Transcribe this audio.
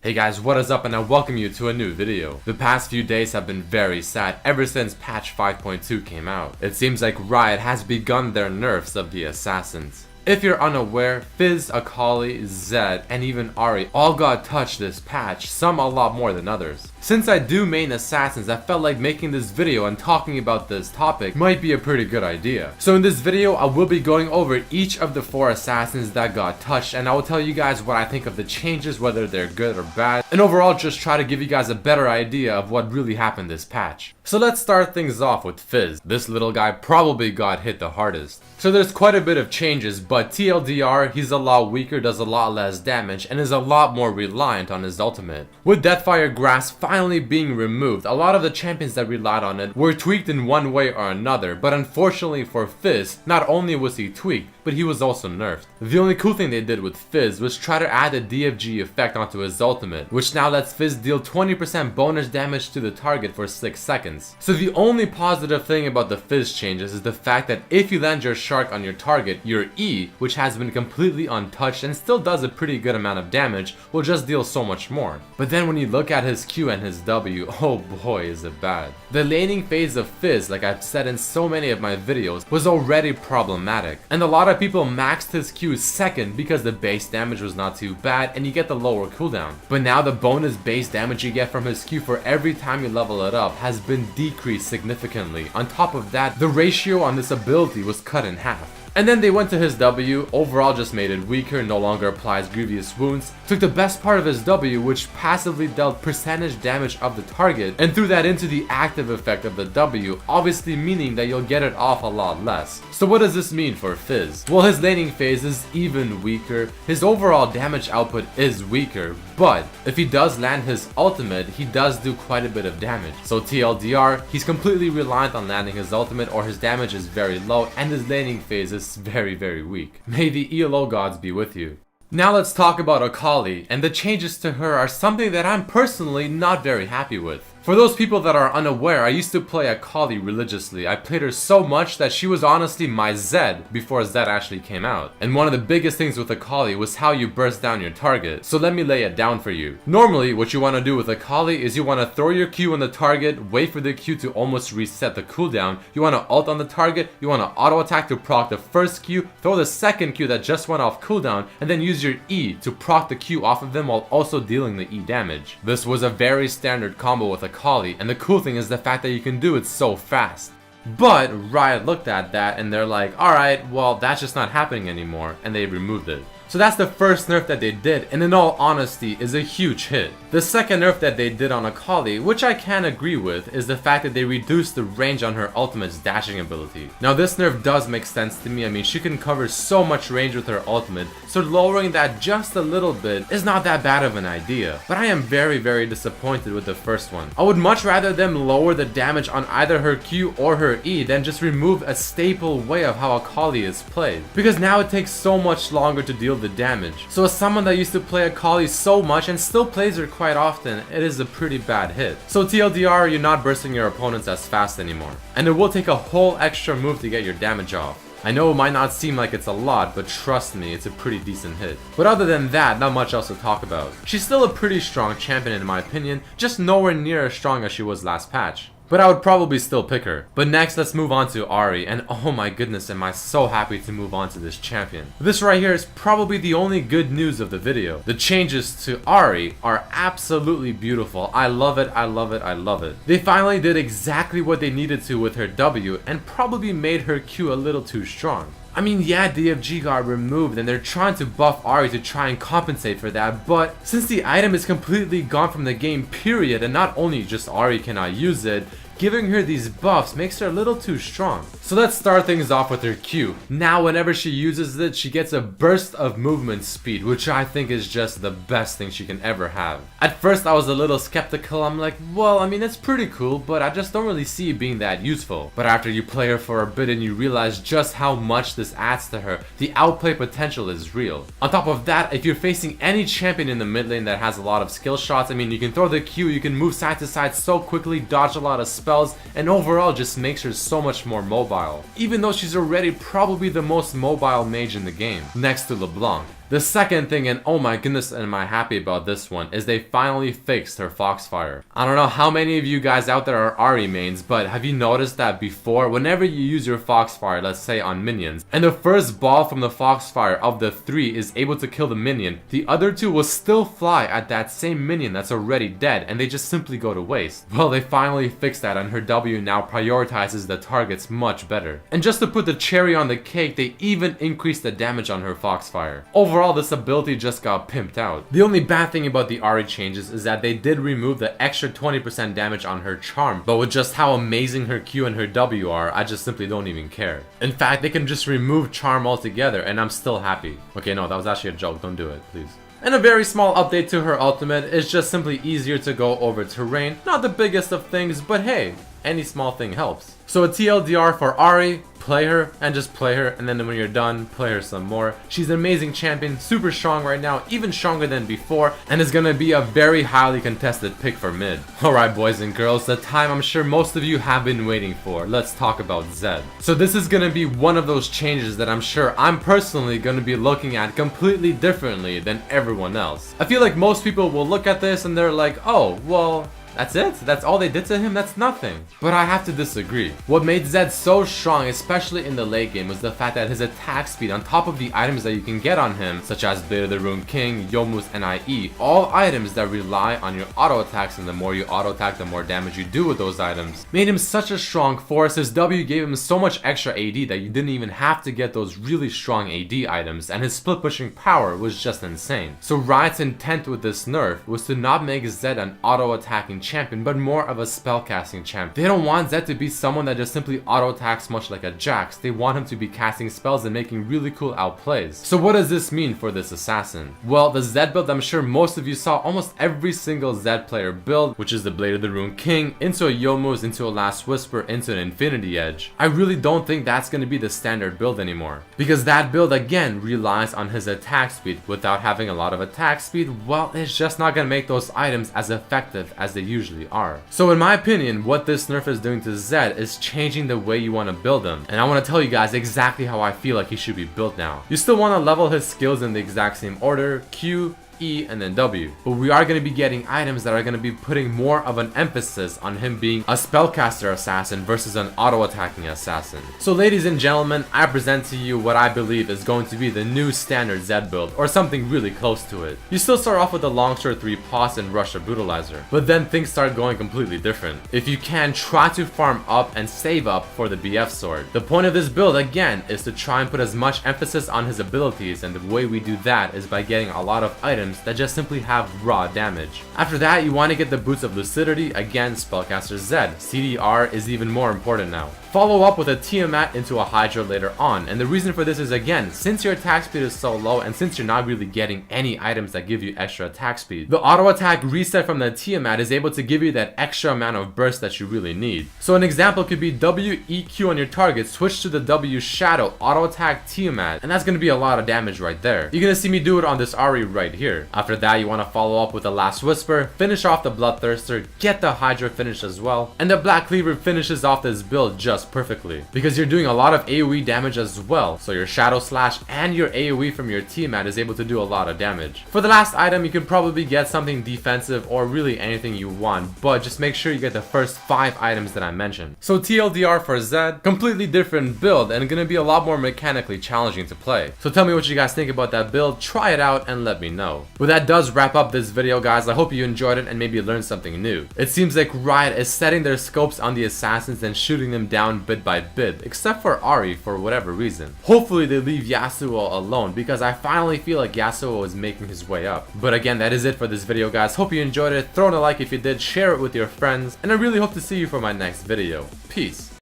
Hey guys, what is up, and I welcome you to a new video. The past few days have been very sad ever since patch 5.2 came out. It seems like Riot has begun their nerfs of the assassins. If you're unaware, Fizz, Akali, Zed, and even Ahri all got touched this patch, some a lot more than others. Since I do main assassins, I felt like making this video and talking about this topic might be a pretty good idea. So in this video, I will be going over each of the 4 assassins that got touched, and I will tell you guys what I think of the changes, whether they're good or bad, and overall just try to give you guys a better idea of what really happened this patch. So let's start things off with Fizz. This little guy probably got hit the hardest. So there's quite a bit of changes, but TLDR, he's a lot weaker, does a lot less damage, and is a lot more reliant on his ultimate. With Deathfire Grasp finally being removed, a lot of the champions that relied on it were tweaked in one way or another, but unfortunately for Fizz, not only was he tweaked, but he was also nerfed. The only cool thing they did with Fizz was try to add a DFG effect onto his ultimate, which now lets Fizz deal 20% bonus damage to the target for 6 seconds. So the only positive thing about the Fizz changes is the fact that if you land your Shark on your target, your E, which has been completely untouched and still does a pretty good amount of damage, will just deal so much more. But then when you look at his Q and his W, oh boy is it bad. The laning phase of Fizz, like I've said in so many of my videos, was already problematic, and a lot of people maxed his Q second because the base damage was not too bad and you get the lower cooldown. But now the bonus base damage you get from his Q for every time you level it up has been decreased significantly. On top of that, the ratio on this ability was cut in half. And then they went to his W, overall just made it weaker, no longer applies grievous wounds, took the best part of his W, which passively dealt percentage damage of the target, and threw that into the active effect of the W, obviously meaning that you'll get it off a lot less. So what does this mean for Fizz? Well, his laning phase is even weaker, his overall damage output is weaker, but if he does land his ultimate, he does do quite a bit of damage. So TLDR, he's completely reliant on landing his ultimate, or his damage is very low and his laning phase is very weak. May the ELO gods be with you. Now let's talk about Akali, and the changes to her are something that I'm personally not very happy with. For those people that are unaware, I used to play Akali religiously. I played her so much that she was honestly my Zed before Zed actually came out. And one of the biggest things with Akali was how you burst down your target. So let me lay it down for you. Normally, what you want to do with Akali is you want to throw your Q on the target, wait for the Q to almost reset the cooldown, you want to ult on the target, you want to auto attack to proc the first Q, throw the second Q that just went off cooldown, and then use your E to proc the Q off of them while also dealing the E damage. This was a very standard combo with Akali, and the cool thing is the fact that you can do it so fast. But Riot looked at that and they're like, alright, well that's just not happening anymore, and they removed it. So that's the first nerf that they did, and in all honesty is a huge hit. The second nerf that they did on Akali, which I can agree with, is the fact that they reduced the range on her ultimate's dashing ability. Now this nerf does make sense to me. I mean, she can cover so much range with her ultimate, so lowering that just a little bit is not that bad of an idea. But I am very disappointed with the first one. I would much rather them lower the damage on either her Q or her E than just remove a staple way of how Akali is played, because now it takes so much longer to deal the damage. So as someone that used to play Akali so much and still plays her quite often, it is a pretty bad hit. So TLDR, you're not bursting your opponents as fast anymore, and it will take a whole extra move to get your damage off. I know it might not seem like it's a lot, but trust me, it's a pretty decent hit. But other than that, not much else to talk about. She's still a pretty strong champion in my opinion, just nowhere near as strong as she was last patch. But I would probably still pick her. But next, let's move on to Ahri, and oh my goodness, am I so happy to move on to this champion. This right here is probably the only good news of the video. The changes to Ahri are absolutely beautiful. I love it, I love it, I love it. They finally did exactly what they needed to with her W, and probably made her Q a little too strong. I mean, yeah, DFG got removed and they're trying to buff Ahri to try and compensate for that, but since the item is completely gone from the game period, and not only just Ahri cannot use it, giving her these buffs makes her a little too strong. So let's start things off with her Q. Now whenever she uses it, she gets a burst of movement speed, which I think is just the best thing she can ever have. At first I was a little skeptical. I'm like, well, I mean, it's pretty cool, but I just don't really see it being that useful. But after you play her for a bit and you realize just how much this adds to her, the outplay potential is real. On top of that, if you're facing any champion in the mid lane that has a lot of skill shots, I mean, you can throw the Q, you can move side to side so quickly, dodge a lot of spells, and overall just makes her so much more mobile, even though she's already probably the most mobile mage in the game, next to LeBlanc. The second thing, and oh my goodness am I happy about this one, is they finally fixed her Foxfire. I don't know how many of you guys out there are Ahri mains, but have you noticed that before, whenever you use your Foxfire, let's say on minions, and the first ball from the Foxfire of the 3 is able to kill the minion, the other 2 will still fly at that same minion that's already dead, and they just simply go to waste. Well, they finally fixed that, and her W now prioritizes the targets much better. And just to put the cherry on the cake, they even increased the damage on her Foxfire. Overall, this ability just got pimped out. The only bad thing about the Ahri changes is that they did remove the extra 20% damage on her charm, but with just how amazing her Q and her W are, I just simply don't even care. In fact, they can just remove charm altogether and I'm still happy. Okay, no, that was actually a joke, don't do it, please. And a very small update to her ultimate is just simply easier to go over terrain. Not the biggest of things, but hey, any small thing helps. So a TLDR for Ahri, play her and just play her, and then when you're done, play her some more. She's an amazing champion, super strong right now, even stronger than before, and is gonna be a very highly contested pick for mid. Alright boys and girls, the time I'm sure most of you have been waiting for. Let's talk about Zed. So this is gonna be one of those changes that I'm sure I'm personally gonna be looking at completely differently than everyone else. I feel like most people will look at this and they're like, oh, well, that's it? That's all they did to him? That's nothing. But I have to disagree. What made Zed so strong, especially in the late game, was the fact that his attack speed on top of the items that you can get on him, such as Blade of the Ruined King, Youmuu's, and IE, all items that rely on your auto attacks, and the more you auto attack, the more damage you do with those items, made him such a strong force. His W gave him so much extra AD that you didn't even have to get those really strong AD items, and his split pushing power was just insane. So Riot's intent with this nerf was to not make Zed an auto attacking champion, but more of a spellcasting champ. They don't want Zed to be someone that just simply auto attacks much like a Jax. They want him to be casting spells and making really cool outplays. So what does this mean for this assassin? Well, the Zed build, I'm sure most of you saw almost every single Zed player build, which is the Blade of the Ruined King, into a Youmuu's, into a Last Whisper, into an Infinity Edge. I really don't think that's going to be the standard build anymore, because that build again relies on his attack speed. Without having a lot of attack speed, well, it's just not going to make those items as effective as they usually are. So in my opinion, what this nerf is doing to Zed is changing the way you want to build him, and I want to tell you guys exactly how I feel like he should be built now. You still want to level his skills in the exact same order: Q, E, and then W. But we are going to be getting items that are going to be putting more of an emphasis on him being a spellcaster assassin versus an auto-attacking assassin. So ladies and gentlemen, I present to you what I believe is going to be the new standard Zed build, or something really close to it. You still start off with the Longsword 3 Pos and Rush of Brutalizer, but then things start going completely different. If you can, try to farm up and save up for the BF sword. The point of this build, again, is to try and put as much emphasis on his abilities, and the way we do that is by getting a lot of items that just simply have raw damage. After that, you want to get the Boots of Lucidity, again spellcaster Zed. CDR is even more important now. Follow up with a Tiamat into a Hydra later on, and the reason for this is, again, since your attack speed is so low and since you're not really getting any items that give you extra attack speed, the auto attack reset from the Tiamat is able to give you that extra amount of burst that you really need. So an example could be WEQ on your target, switch to the W Shadow, auto attack Tiamat, and that's going to be a lot of damage right there. You're going to see me do it on this Ahri right here. After that, you want to follow up with the Last Whisper, finish off the Bloodthirster, get the Hydra finish as well, and the Black Cleaver finishes off this build just perfectly, because you're doing a lot of AoE damage as well, so your Shadow Slash and your AoE from your Tiamat is able to do a lot of damage. For the last item, you can probably get something defensive or really anything you want, but just make sure you get the first 5 items that I mentioned. So TLDR for Zed, completely different build and gonna be a lot more mechanically challenging to play. So tell me what you guys think about that build, try it out and let me know. Well, that does wrap up this video, guys. I hope you enjoyed it and maybe learned something new. It seems like Riot is setting their scopes on the assassins and shooting them down bit by bit, except for Ahri for whatever reason. Hopefully they leave Yasuo alone, because I finally feel like Yasuo is making his way up. But again, that is it for this video, guys. Hope you enjoyed it. Throw in a like if you did, share it with your friends, and I really hope to see you for my next video. Peace.